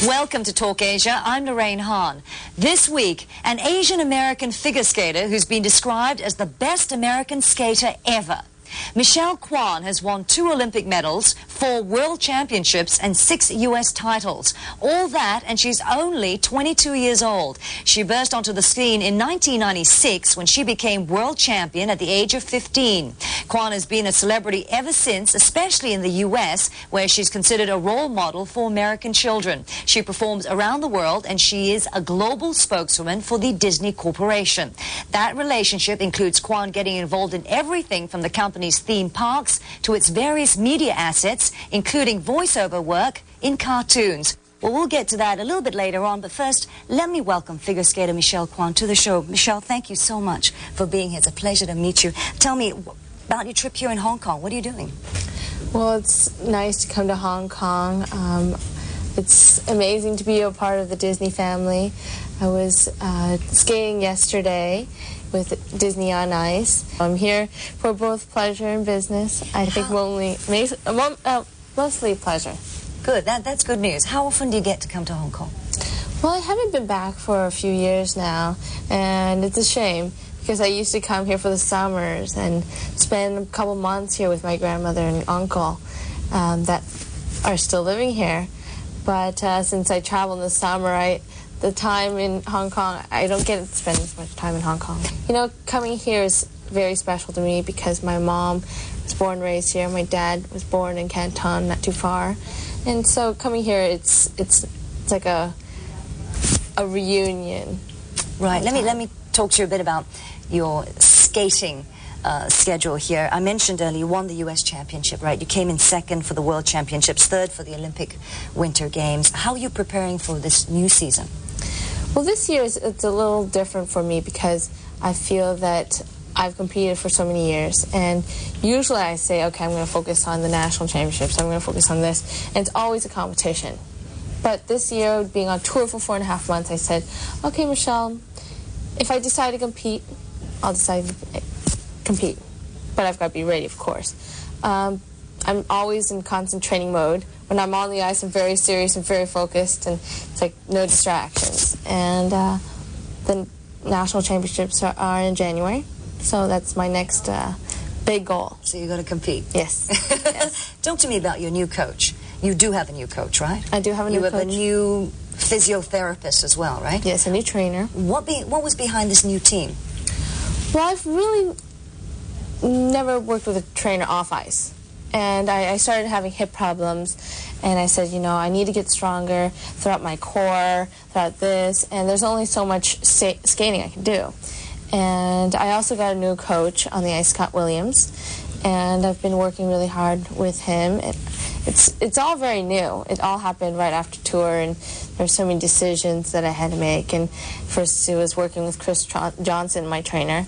Welcome to Talk Asia. I'm Lorraine Hahn. This week, an Asian-American figure skater who's been described as the best American skater ever. Michelle Kwan has won 2 Olympic medals, 4 world championships, and 6 U.S. titles. All that, and she's only 22 years old. She burst onto the scene in 1996 when she became world champion at the age of 15. Kwan has been a celebrity ever since, especially in the U.S., where she's considered a role model for American children. She performs around the world, and she is a global spokeswoman for the Disney Corporation. That relationship includes Kwan getting involved in everything from the company's theme parks to its various media assets, including voiceover work in cartoons. Well, we'll get to that a little bit later on, but first, let me welcome figure skater Michelle Kwan to the show. Michelle, thank you so much for being here. It's a pleasure to meet you. Tell me about your trip here in Hong Kong. What are you doing? Well, it's nice to come to Hong Kong. It's amazing to be a part of the Disney family. I was skating yesterday with Disney on Ice. I'm here for both pleasure and business. I think mostly pleasure. Good. That's good news. How often do you get to come to Hong Kong? Well, I haven't been back for a few years now, and it's a shame because I used to come here for the summers and spend a couple months here with my grandmother and uncle that are still living here. But since I travel in the summer, the time in Hong Kong, I don't get to spend as much time in Hong Kong. You know, coming here is very special to me because my mom was born and raised here. My dad was born in Canton, not too far. And so coming here, it's like a reunion. Right. Let me talk to you a bit about your skating schedule here. I mentioned earlier you won the U.S. Championship, right? You came in second for the World Championships, third for the Olympic Winter Games. How are you preparing for this new season? Well, this year it's a little different for me because I feel that I've competed for so many years, and usually I say, okay, I'm going to focus on the national championships, I'm going to focus on this, and it's always a competition. But this year, being on tour for 4.5 months, I said, okay, Michelle, if I decide to compete, I'll decide to compete. But I've got to be ready, of course. I'm always in constant training mode. When I'm on the ice, I'm very serious and very focused, and it's like no distractions. And the national championships are in January, so that's my next big goal. So you're going to compete? Yes. Yes. Talk to me about your new coach. You do have a new coach, right? I do have a new coach. You have a new physiotherapist as well, right? Yes, a new trainer. What was behind this new team? Well, I've really never worked with a trainer off ice. And I started having hip problems, and I said, you know, I need to get stronger throughout my core, throughout this, and there's only so much skating I can do. And I also got a new coach on the ice, Scott Williams, and I've been working really hard with him. It's all very new. It all happened right after tour, and there's so many decisions that I had to make. And first it was working with Chris Johnson, my trainer,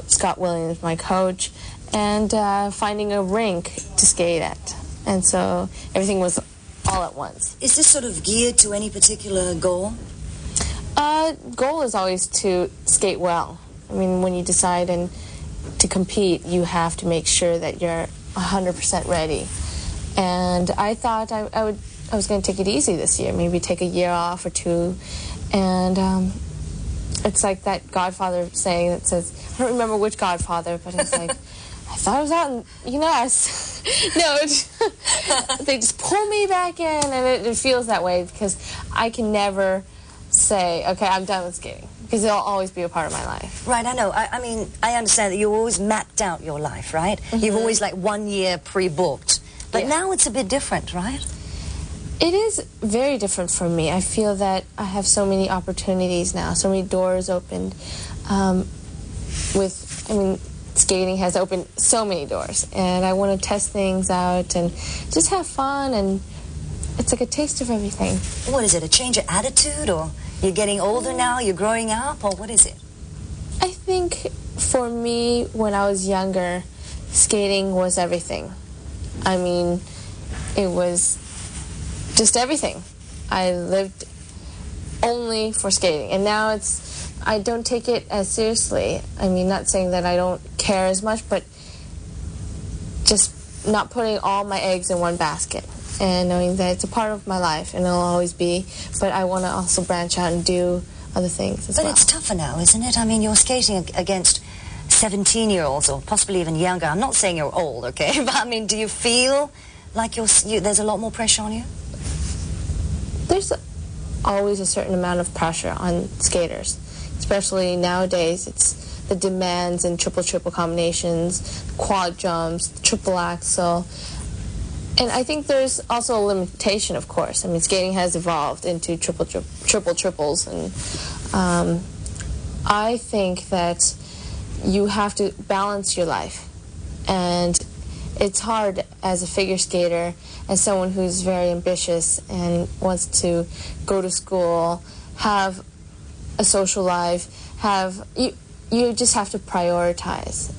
Scott Williams, my coach, and finding a rink to skate at. And so everything was all at once. Is this sort of geared to any particular goal? Goal is always to skate well. I mean, when you decide to compete, you have to make sure that you're 100% ready. And I thought I was going to take it easy this year, maybe take a year off or two. And it's like that Godfather saying that says, I don't remember which Godfather, but it's like, I thought I was out in, you know, they just pull me back in, and it feels that way because I can never say, okay, I'm done with skating, because it'll always be a part of my life. Right, I know. I mean, I understand that you always mapped out your life, right? Mm-hmm. You've always, like, 1 year pre-booked. But now it's a bit different, right? It is very different for me. I feel that I have so many opportunities now, so many doors opened. Skating has opened so many doors, and I want to test things out and just have fun, and it's like a taste of everything. What is it, a change of attitude, or you're getting older now, you're growing up, or what is it? I think for me, when I was younger, skating was everything. I mean, it was just everything. I lived only for skating, and now I don't take it as seriously. I mean, not saying that I don't care as much, but just not putting all my eggs in one basket. and knowing that it's a part of my life and it'll always be, but I want to also branch out and do other things as well. But it's tougher now, isn't it? I mean, you're skating against 17-year-olds or possibly even younger. I'm not saying you're old, okay? But I mean, do you feel like there's a lot more pressure on you? There's always a certain amount of pressure on skaters, especially nowadays. It's the demands in triple combinations, quad jumps, triple axel. And I think there's also a limitation, of course. I mean, skating has evolved into triple triples. And I think that you have to balance your life. And it's hard as a figure skater, as someone who's very ambitious and wants to go to school, have a social life, you just have to prioritize.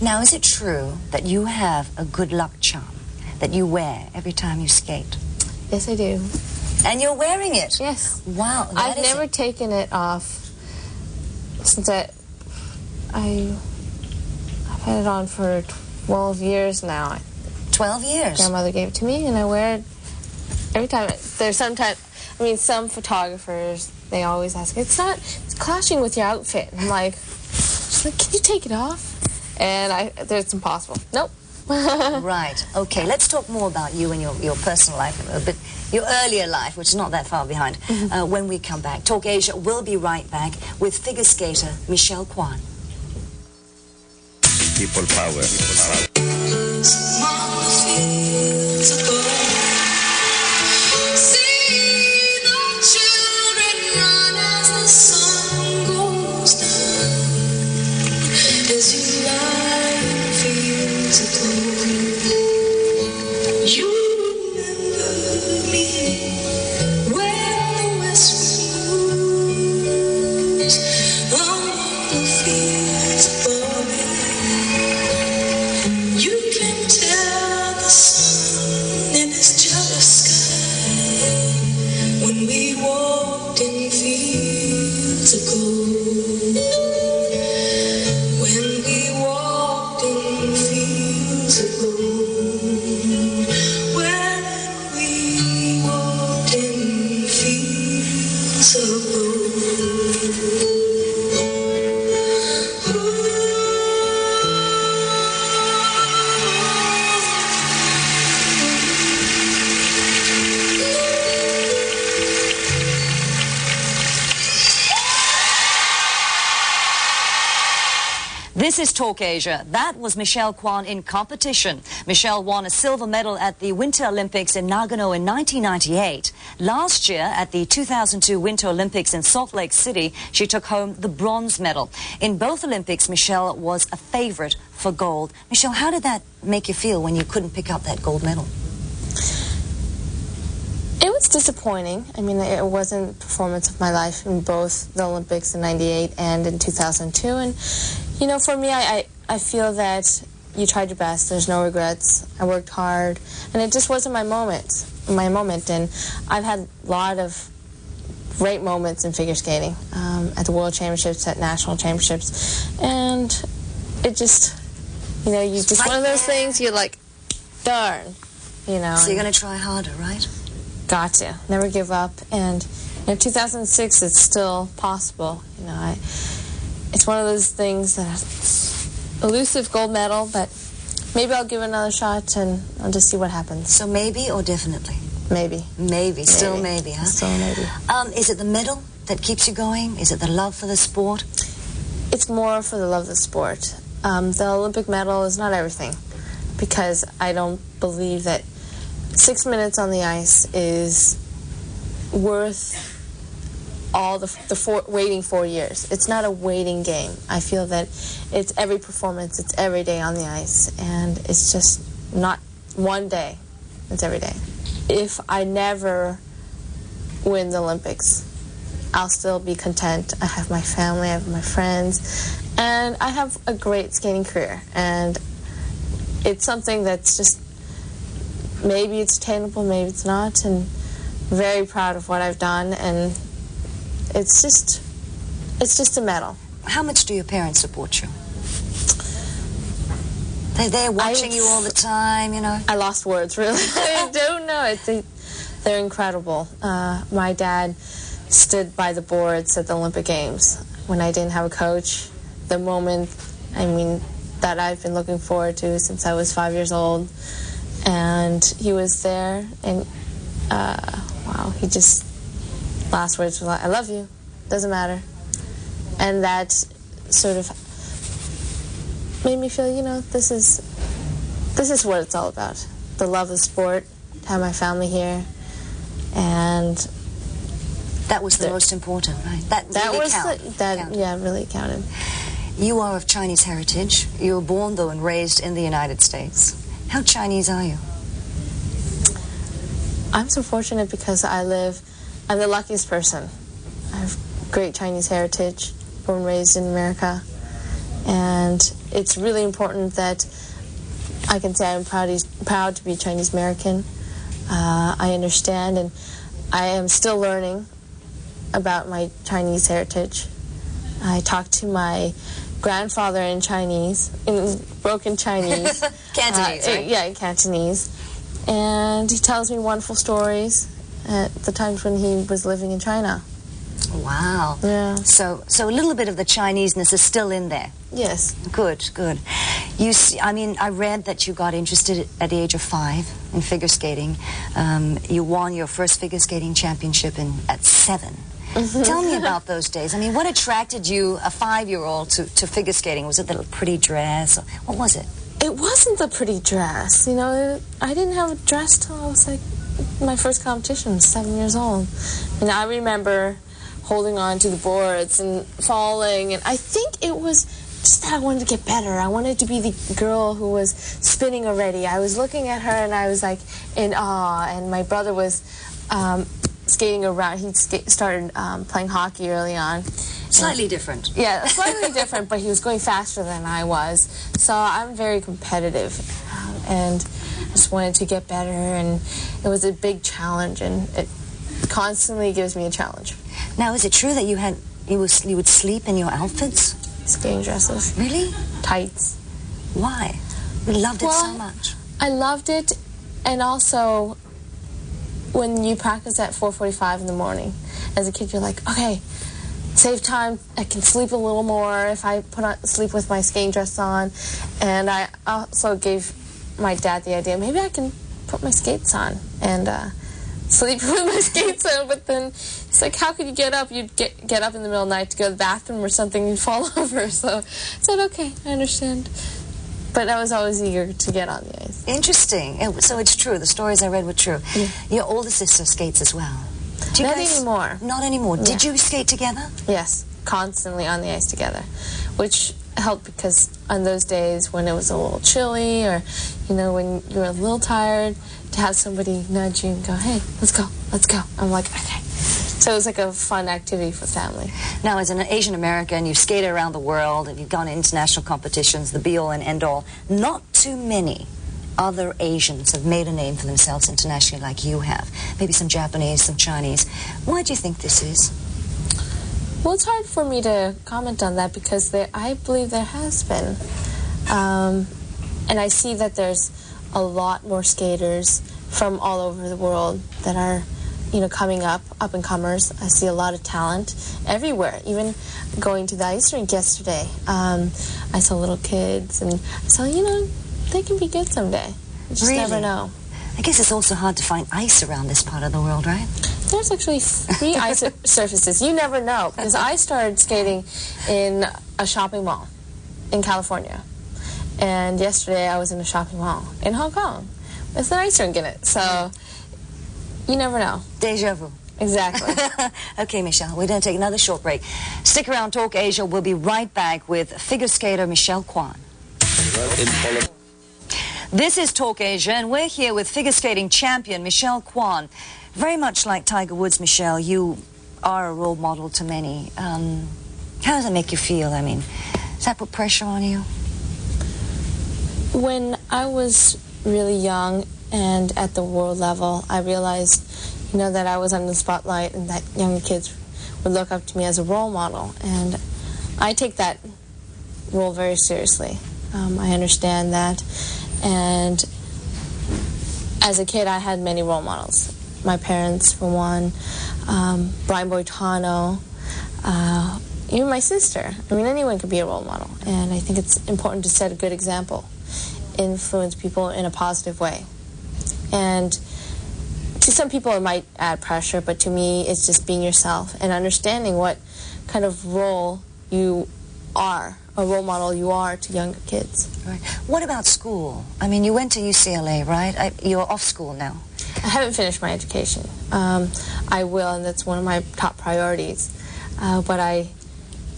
Now, is it true that you have a good luck charm that you wear every time you skate? Yes, I do. And you're wearing it? Yes. Wow. I've never taken it off since I've had it on for 12 years now. 12 years? Grandmother gave it to me, and I wear it every time. There's sometimes, I mean, some photographers, they always ask, it's clashing with your outfit. I'm like, can you take it off? And it's impossible. Nope. Right. Okay. Let's talk more about you and your personal life, a bit, your earlier life, which is not that far behind, when we come back. Talk Asia will be right back with figure skater Michelle Kwan. People power. This is Talk Asia. That was Michelle Kwan in competition. Michelle won a silver medal at the Winter Olympics in Nagano in 1998. Last year, at the 2002 Winter Olympics in Salt Lake City, she took home the bronze medal. In both Olympics, Michelle was a favorite for gold. Michelle, how did that make you feel when you couldn't pick up that gold medal? It was disappointing. I mean, it wasn't the performance of my life in both the Olympics in 98 and in 2002. And, you know, for me, I feel that you tried your best. There's no regrets. I worked hard. And it just wasn't my moment. And I've had a lot of great moments in figure skating, at the World Championships, at National Championships. And it just, you know, you just, one of those things, you're like, darn, you know. So you're going to try harder, right? Got to. Never give up. And in 2006, it's still possible. You know, it's one of those things that's elusive gold medal, but maybe I'll give it another shot and I'll just see what happens. So maybe or definitely? Maybe. Maybe. Still maybe, huh? Still maybe. Is it the medal that keeps you going? Is it the love for the sport? It's more for the love of the sport. The Olympic medal is not everything, because I don't believe that 6 minutes on the ice is worth all the waiting 4 years. It's not a waiting game. I feel that it's every performance, it's every day on the ice, and it's just not one day, it's every day. If I never win the Olympics, I'll still be content. I have my family, I have my friends, and I have a great skating career, and it's something that's just, maybe it's attainable, maybe it's not, and very proud of what I've done, and it's just a medal. How much do your parents support you? They're watching you all the time, you know. I lost words, really. I don't know. They're incredible. My dad stood by the boards at the Olympic Games when I didn't have a coach. The moment, that I've been looking forward to since I was 5 years old. And he was there, and wow, he just, last words were like, I love you, doesn't matter. And that sort of made me feel, this is what it's all about. The love of sport, to have my family here, and that was the most important, right? That really counted. Yeah, really counted. You are of Chinese heritage. You were born, though, and raised in the United States. How Chinese are you? I'm so fortunate because I'm the luckiest person. I have great Chinese heritage, born and raised in America. And it's really important that I can say I'm proud to be Chinese American. I understand, and I am still learning about my Chinese heritage. I talked to my grandfather in Chinese, in broken Chinese. Cantonese, right? Yeah, in Cantonese. And he tells me wonderful stories at the times when he was living in China. Wow. Yeah. So a little bit of the Chineseness is still in there. Yes. Good. You see, I read that you got interested at the age of 5 in figure skating. You won your first figure skating championship at 7. Tell me about those days. What attracted you, a 5-year-old, to figure skating? Was it the pretty dress? Or what was it? It wasn't the pretty dress. I didn't have a dress till I was my first competition was 7 years old. And I remember holding on to the boards and falling, and I think it was just that I wanted to get better. I wanted to be the girl who was spinning already. I was looking at her and I was in awe, and my brother was skating around. He started playing hockey early on. Slightly different. Yeah, slightly different, but he was going faster than I was. So I'm very competitive, and just wanted to get better, and it was a big challenge, and it constantly gives me a challenge. Now, is it true that you would sleep in your outfits? Skating dresses. Really? Tights. Why? You loved it so much. I loved it, and also when you practice at 4:45 in the morning, as a kid, you're like, okay, save time. I can sleep a little more if I sleep with my skating dress on. And I also gave my dad the idea, maybe I can put my skates on and sleep with my skates on. But then it's like, how could you get up? You'd get up in the middle of the night to go to the bathroom or something, you'd fall over. So I said, okay, I understand. But I was always eager to get on the ice. Interesting. So it's true. The stories I read were true. Yeah. Your older sister skates as well. Not anymore. Not anymore. Yeah. Did you skate together? Yes, constantly on the ice together, which helped because on those days when it was a little chilly or, when you were a little tired, to have somebody nudge you and go, hey, let's go. I'm like, okay. So it was like a fun activity for family. Now, as an Asian American, you've skated around the world and you've gone to international competitions, the be-all and end-all. Not too many other Asians have made a name for themselves internationally like you have. Maybe some Japanese, some Chinese. Why do you think this is? Well, it's hard for me to comment on that because I believe there has been. And I see that there's a lot more skaters from all over the world that are, coming up and comers. I see a lot of talent everywhere. Even going to the ice rink yesterday, I saw little kids and I saw, they can be good someday. You just never know. I guess it's also hard to find ice around this part of the world, right? There's actually 3 ice surfaces. You never know. Because I started skating in a shopping mall in California. And yesterday I was in a shopping mall in Hong Kong with an ice rink in it. So you never know. Deja vu. Exactly. Okay, Michelle, we're going to take another short break. Stick around, Talk Asia. We'll be right back with figure skater Michelle Kwan. This is Talk Asia, and we're here with figure skating champion Michelle Kwan. Very much like Tiger Woods, Michelle, you are a role model to many. How does that make you feel? Does that put pressure on you? When I was really young and at the world level, I realized, that I was under the spotlight and that younger kids would look up to me as a role model. And I take that role very seriously. I understand that. And as a kid, I had many role models. My parents, for one, Brian Boitano, even my sister. I mean, anyone could be a role model. And I think it's important to set a good example, influence people in a positive way. And to some people it might add pressure, but to me it's just being yourself and understanding what kind of role you are, a role model you are to younger kids. Right. What about school? I mean, you went to UCLA, right? You're off school now. I haven't finished my education. I will, and that's one of my top priorities. But I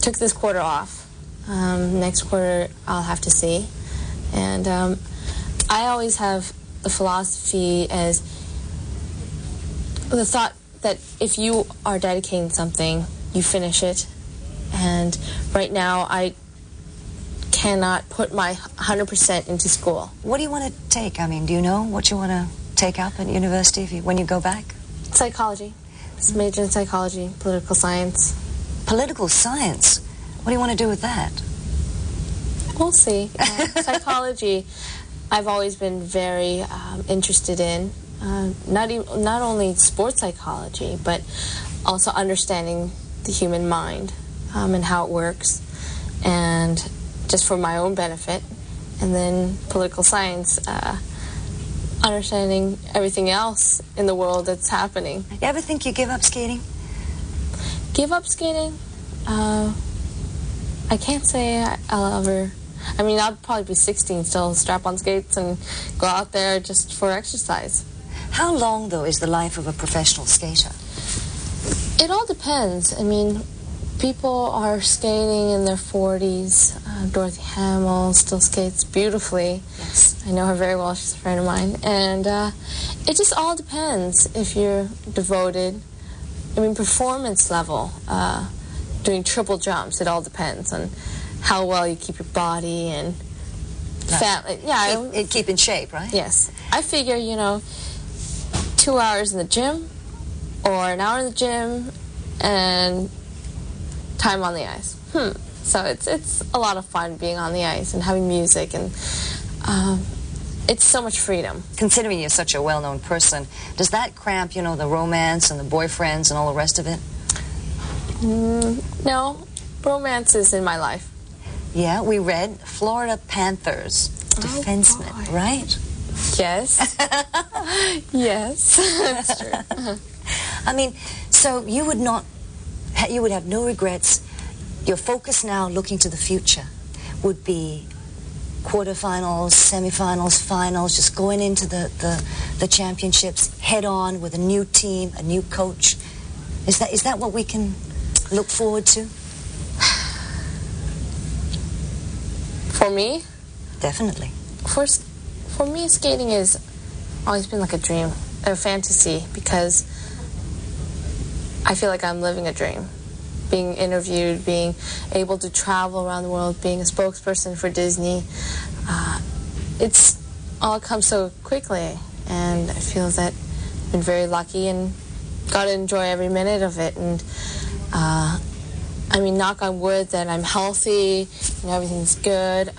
took this quarter off. Next quarter I'll have to see. And I always have the philosophy as the thought that if you are dedicating something, you finish it. And right now I cannot put my 100% into school. What do you want to take? I mean, do you know what you want to take up at university when you go back? Psychology. It's major in psychology, political science. Political science? What do you want to do with that? We'll see. Psychology, I've always been very interested in. Not only sports psychology, but also understanding the human mind and how it works, and just for my own benefit. And then political science, understanding everything else in the world that's happening. You ever think you give up skating? Give up skating? I can't say I'll ever. I mean, I'll probably be 16 still, strap on skates and go out there just for exercise. How long, though, is the life of a professional skater? It all depends. I mean, people are skating in their 40s. Dorothy Hamill still skates beautifully. Yes. I know her very well. She's a friend of mine. And it just all depends if you're devoted. I mean, performance level, doing triple jumps, it all depends on how well you keep your body and fat. Yeah, keep in shape, right? Yes. I figure, 2 hours in the gym or an hour in the gym and time on the ice. So it's a lot of fun being on the ice and having music, and it's so much freedom. Considering you're such a well-known person, does that cramp, the romance and the boyfriends and all the rest of it? No, romance is in my life. Yeah, we read Florida Panthers defenseman, right? Yes. Yes, that's true. I mean, so you would have no regrets. Your focus now, looking to the future, would be quarterfinals, semifinals, finals, just going into the championships head on with a new team, a new coach. Is that what we can look forward to? For me? Definitely. For me, skating has always been like a dream, a fantasy, because I feel like I'm living a dream. Being interviewed, being able to travel around the world, being a spokesperson for Disney, it's all come so quickly, and I feel that I've been very lucky and got to enjoy every minute of it. And I mean, knock on wood that I'm healthy and everything's good.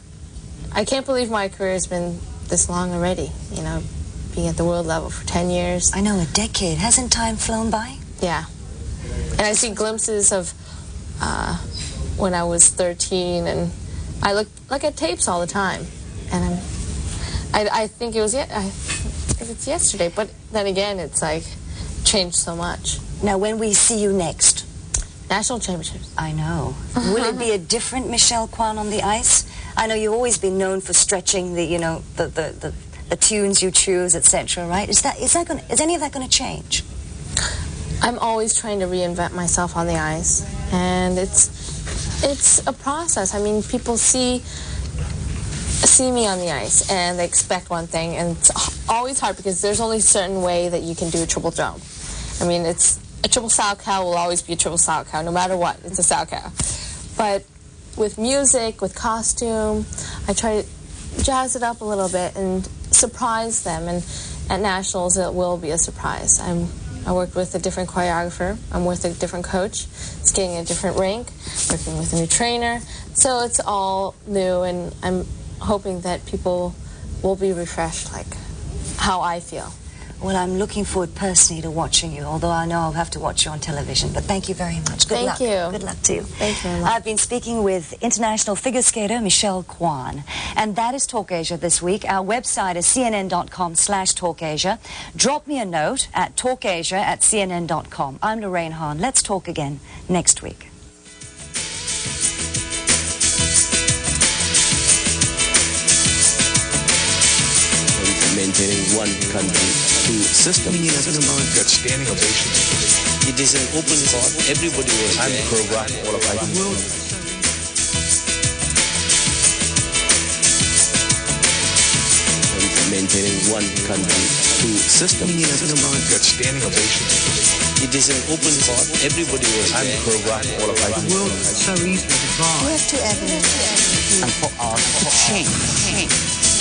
I can't believe my career has been this long already, being at the world level for 10 years. I know, a decade. Hasn't time flown by? Yeah. And I see glimpses of when I was 13, and I look at tapes all the time. And I think it was it's yesterday, but then again, it's like changed so much. Now, when we see you next? National championships. I know. Will it be a different Michelle Kwan on the ice? I know you've always been known for stretching the tunes you choose, etc. Right? Is any of that going to change? I'm always trying to reinvent myself on the ice, and it's a process. I mean, people see me on the ice and they expect one thing, and it's always hard because there's only a certain way that you can do a triple jump. I mean, it's a triple Salchow will always be a triple Salchow, no matter what. It's a Salchow. But with music, with costume, I try to jazz it up a little bit and surprise them. And at Nationals, it will be a surprise. I worked with a different choreographer. I'm with a different coach. Skating a different rink, working with a new trainer. So it's all new, and I'm hoping that people will be refreshed like how I feel. Well, I'm looking forward personally to watching you, although I know I'll have to watch you on television. But thank you very much. Good luck. Thank you. Good luck to you. Thank you very much. I've been speaking with international figure skater Michelle Kwan. And that is Talk Asia this week. Our website is cnn.com/TalkAsia. Drop me a note at talkasia@cnn.com. I'm Lorraine Hahn. Let's talk again next week. Maintaining one country, two systems. Got standing ovations. It is an open court. Everybody was I'm there. pro-rock qualified. Maintaining one country, two systems. Got standing ovations. It is an open court. Everybody was I'm there. pro-rock qualified. The world is so easily divided. We have two avenues. And for us to change.